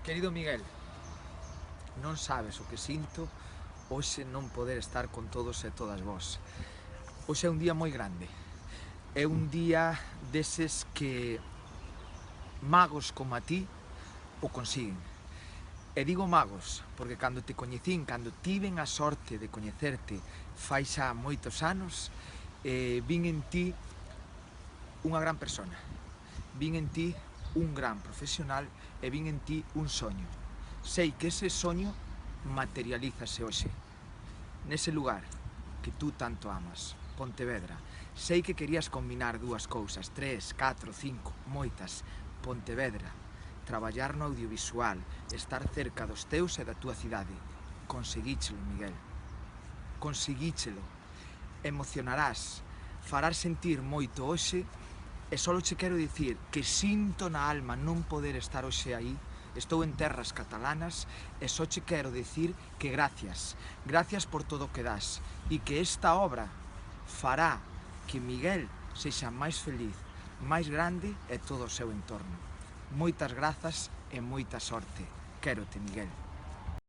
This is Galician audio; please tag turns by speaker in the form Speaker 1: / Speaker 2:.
Speaker 1: Querido Miguel, non sabes o que sinto hoxe non poder estar con todos e todas vós. Hoxe é un día moi grande. É un día deses que magos como a ti o consiguen. E digo magos porque cando te coñecín, cando tiven a sorte de coñecerte fai xa moitos anos, vin en ti unha gran persona. Vin en ti un gran profesional e vin en ti un soño. Sei que ese soño materialízase hoxe, nese lugar que tú tanto amas, Pontevedra. Sei que querías combinar dúas cousas, 3, 4, 5, moitas. Pontevedra, traballar no audiovisual, estar cerca dos teus e da túa cidade. Conseguíchelo, Miguel. Conseguíchelo. Emocionarás, farás sentir moito hoxe e só che quero dicir que sinto na alma non poder estar hoxe aí. Estou en terras catalanas e só che quero dicir que gracias. Gracias por todo o que das e que esta obra fará que Miguel sexa máis feliz, máis grande e todo o seu entorno. Moitas grazas e moita sorte. Quérote, Miguel.